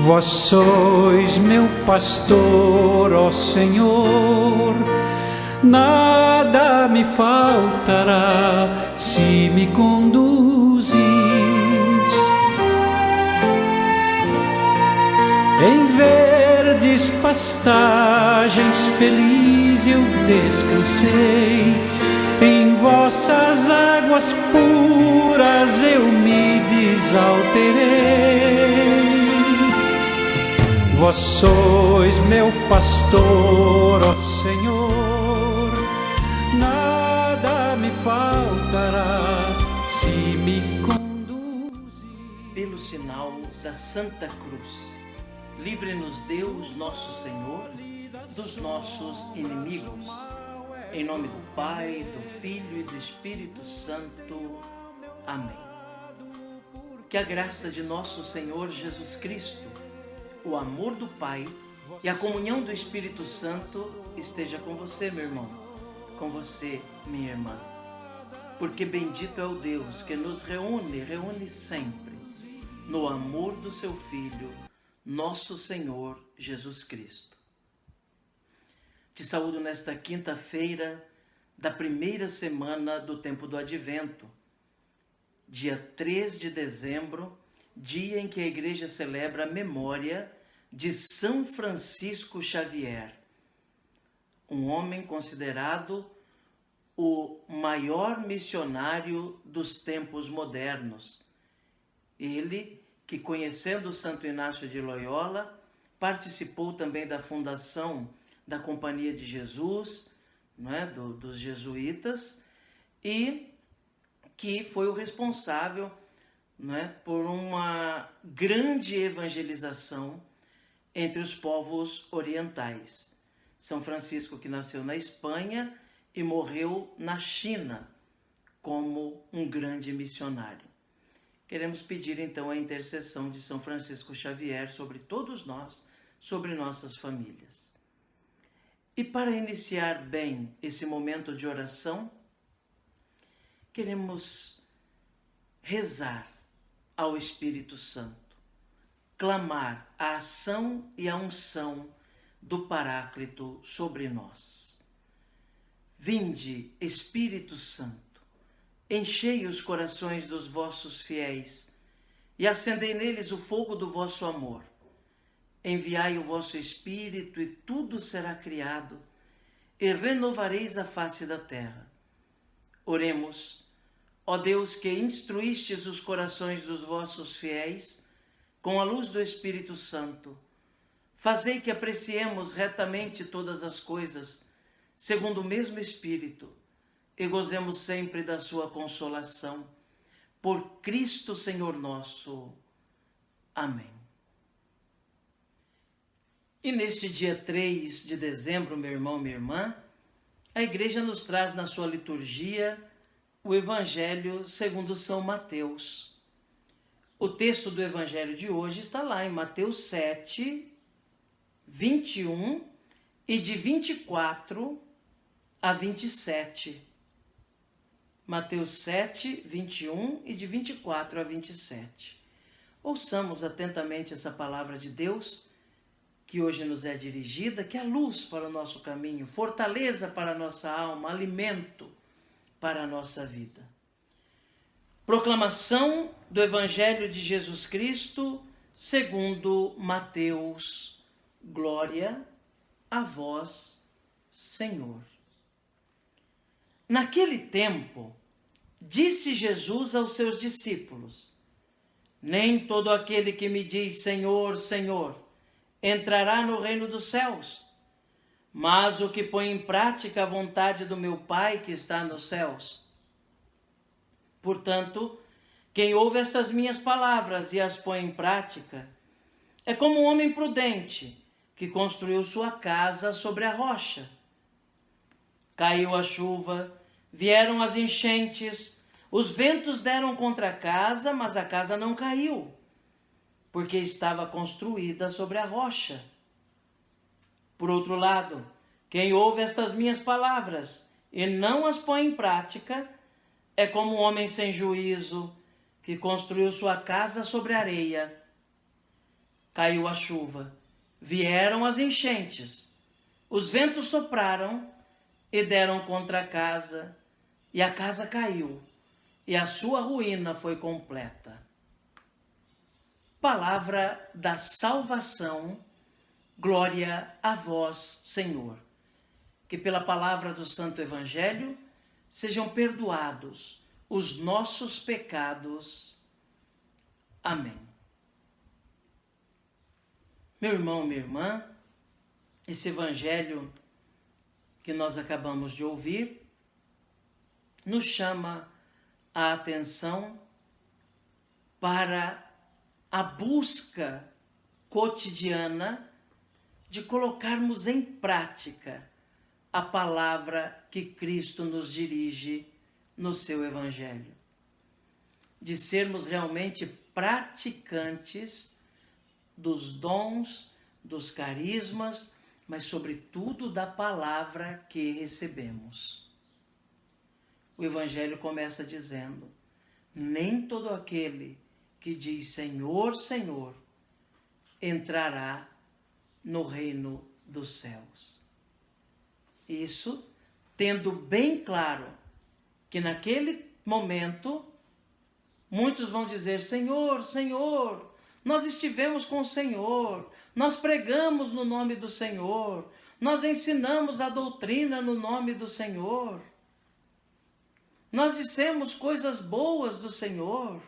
Vós sois meu pastor, ó Senhor, nada me faltará se me conduzis. Em verdes pastagens feliz eu descansei, em vossas águas puras eu me desalterei. Vós sois meu pastor, ó Senhor, nada me faltará se me conduzir. Pelo sinal da Santa Cruz, livre-nos Deus, nosso Senhor, dos nossos inimigos. Em nome do Pai, do Filho e do Espírito Santo. Amém. Que a graça de nosso Senhor Jesus Cristo, o amor do Pai e a comunhão do Espírito Santo esteja com você, meu irmão, com você, minha irmã. Porque bendito é o Deus que nos reúne sempre no amor do seu Filho, nosso Senhor Jesus Cristo. Te saúdo nesta quinta-feira da primeira semana do tempo do Advento, dia 3 de dezembro, dia em que a Igreja celebra a memória de São Francisco Xavier, um homem considerado o maior missionário dos tempos modernos. Ele que, conhecendo Santo Inácio de Loyola, participou também da fundação da Companhia de Jesus, dos jesuítas, e que foi o responsável por uma grande evangelização entre os povos orientais. São Francisco, que nasceu na Espanha e morreu na China como um grande missionário. Queremos pedir então a intercessão de São Francisco Xavier sobre todos nós, sobre nossas famílias. E para iniciar bem esse momento de oração, queremos rezar ao Espírito Santo, clamar a ação e a unção do Paráclito sobre nós. Vinde, Espírito Santo, enchei os corações dos vossos fiéis e acendei neles o fogo do vosso amor. Enviai o vosso Espírito e tudo será criado e renovareis a face da terra. Oremos. Ó Deus, que instruístes os corações dos vossos fiéis com a luz do Espírito Santo, fazei que apreciemos retamente todas as coisas, segundo o mesmo Espírito, e gozemos sempre da sua consolação. Por Cristo Senhor nosso. Amém. E neste dia 3 de dezembro, meu irmão, minha irmã, a Igreja nos traz na sua liturgia o Evangelho segundo São Mateus. O texto do Evangelho de hoje está lá em Mateus 7, 21 e de 24 a 27. Mateus 7, 21 e de 24 a 27. Ouçamos atentamente essa palavra de Deus, que hoje nos é dirigida, que é luz para o nosso caminho, fortaleza para a nossa alma, alimento para a nossa vida. Proclamação do Evangelho de Jesus Cristo segundo Mateus. Glória a vós, Senhor. Naquele tempo, disse Jesus aos seus discípulos: nem todo aquele que me diz Senhor, Senhor, entrará no reino dos céus, mas o que põe em prática a vontade do meu Pai que está nos céus. Portanto, quem ouve estas minhas palavras e as põe em prática, é como um homem prudente que construiu sua casa sobre a rocha. Caiu a chuva, vieram as enchentes, os ventos deram contra a casa, mas a casa não caiu, porque estava construída sobre a rocha. Por outro lado, quem ouve estas minhas palavras e não as põe em prática, é como um homem sem juízo que construiu sua casa sobre a areia. caiu a chuva, vieram as enchentes, os ventos sopraram e deram contra a casa, e a casa caiu, e a sua ruína foi completa. Palavra da salvação, glória a vós, Senhor. Que pela palavra do Santo Evangelho sejam perdoados os nossos pecados. Amém. Meu irmão, minha irmã, esse Evangelho que nós acabamos de ouvir nos chama a atenção para a busca cotidiana de colocarmos em prática a palavra que Cristo nos dirige no seu Evangelho. De sermos realmente praticantes dos dons, dos carismas, mas sobretudo da palavra que recebemos. O Evangelho começa dizendo: nem todo aquele que diz Senhor, Senhor, entrará no reino dos céus. Isso tendo bem claro que naquele momento muitos vão dizer: Senhor, Senhor, nós estivemos com o Senhor, nós pregamos no nome do Senhor, nós ensinamos a doutrina no nome do Senhor, nós dissemos coisas boas do Senhor.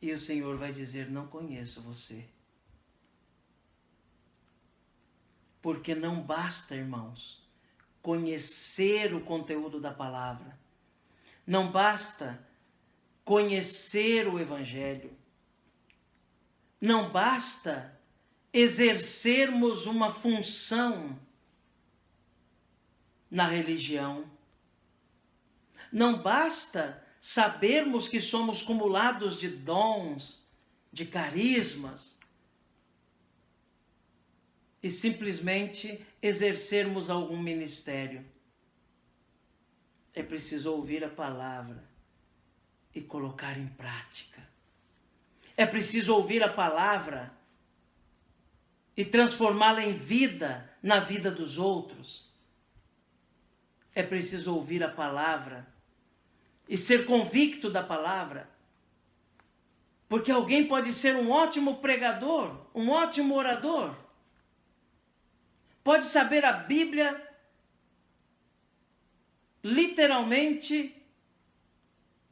E o Senhor vai dizer: não conheço você. Porque não basta, irmãos, conhecer o conteúdo da palavra. Não basta conhecer o Evangelho. Não basta exercermos uma função na religião. Não basta sabermos que somos cumulados de dons, de carismas, e simplesmente exercermos algum ministério. É preciso ouvir a palavra e colocar em prática. É preciso ouvir a palavra e transformá-la em vida na vida dos outros. É preciso ouvir a palavra e ser convicto da palavra. Porque alguém pode ser um ótimo pregador, um ótimo orador. Pode saber a Bíblia literalmente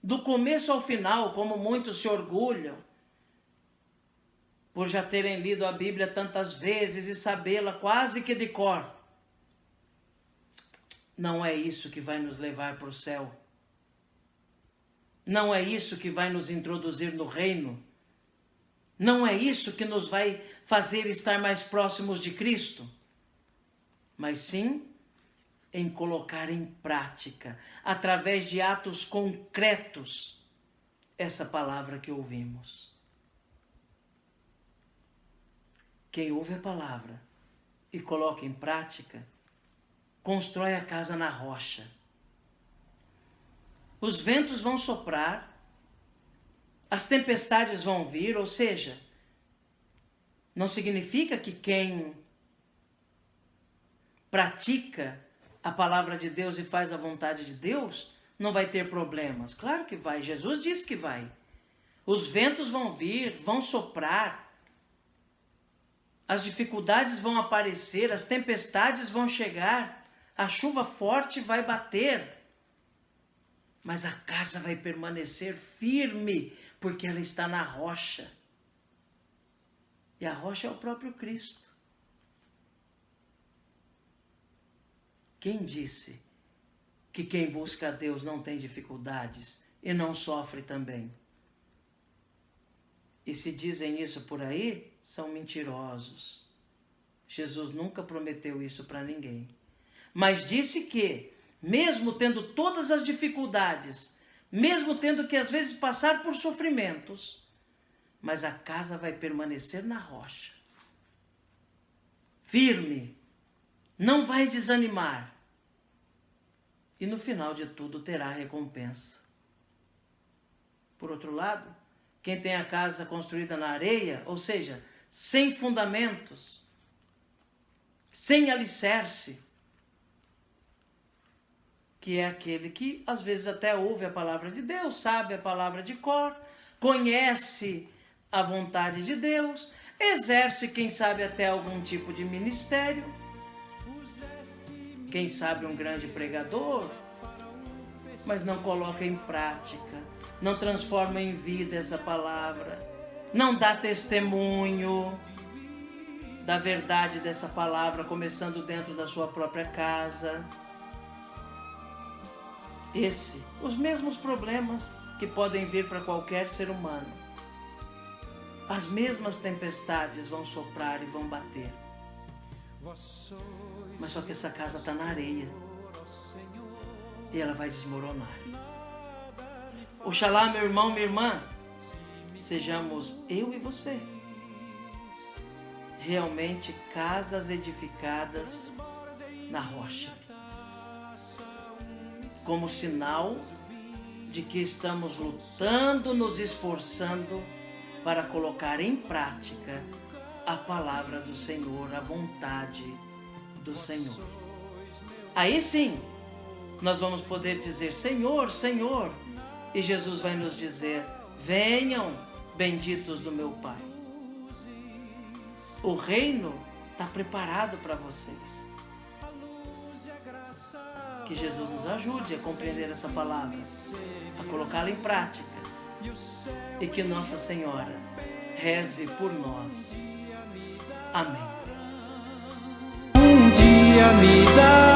do começo ao final, como muitos se orgulham, por já terem lido a Bíblia tantas vezes e sabê-la quase que de cor. Não é isso que vai nos levar para o céu. Não é isso que vai nos introduzir no reino. Não é isso que nos vai fazer estar mais próximos de Cristo. Mas sim em colocar em prática, através de atos concretos, essa palavra que ouvimos. Quem ouve a palavra e coloca em prática, constrói a casa na rocha. Os ventos vão soprar, as tempestades vão vir, ou seja, não significa que quem pratica a palavra de Deus e faz a vontade de Deus não vai ter problemas. Claro que vai, Jesus disse que vai. Os ventos vão vir, vão soprar, as dificuldades vão aparecer, as tempestades vão chegar, a chuva forte vai bater, mas a casa vai permanecer firme, porque ela está na rocha. E a rocha é o próprio Cristo. Quem disse que quem busca a Deus não tem dificuldades e não sofre também? E se dizem isso por aí, são mentirosos. Jesus nunca prometeu isso para ninguém. Mas disse que, mesmo tendo todas as dificuldades, mesmo tendo que às vezes passar por sofrimentos, mas a casa vai permanecer na rocha. Firme, não vai desanimar. E no final de tudo terá recompensa. Por outro lado, quem tem a casa construída na areia, ou seja, sem fundamentos, sem alicerce, que é aquele que às vezes até ouve a palavra de Deus, sabe a palavra de cor, conhece a vontade de Deus, exerce, quem sabe, até algum tipo de ministério, quem sabe um grande pregador, mas não coloca em prática, não transforma em vida essa palavra, não dá testemunho da verdade dessa palavra, começando dentro da sua própria casa. Os mesmos problemas que podem vir para qualquer ser humano. As mesmas tempestades vão soprar e vão bater. Mas só que essa casa está na areia. E ela vai desmoronar. Oxalá, meu irmão, minha irmã, sejamos eu e você realmente casas edificadas na rocha, como sinal de que estamos lutando, nos esforçando para colocar em prática a palavra do Senhor, a vontade do Senhor. Aí sim, nós vamos poder dizer: Senhor, Senhor, e Jesus vai nos dizer: venham, benditos do meu Pai. O reino está preparado para vocês. Que Jesus nos ajude a compreender essa palavra, a colocá-la em prática, e que Nossa Senhora reze por nós. Amém. Um dia me dá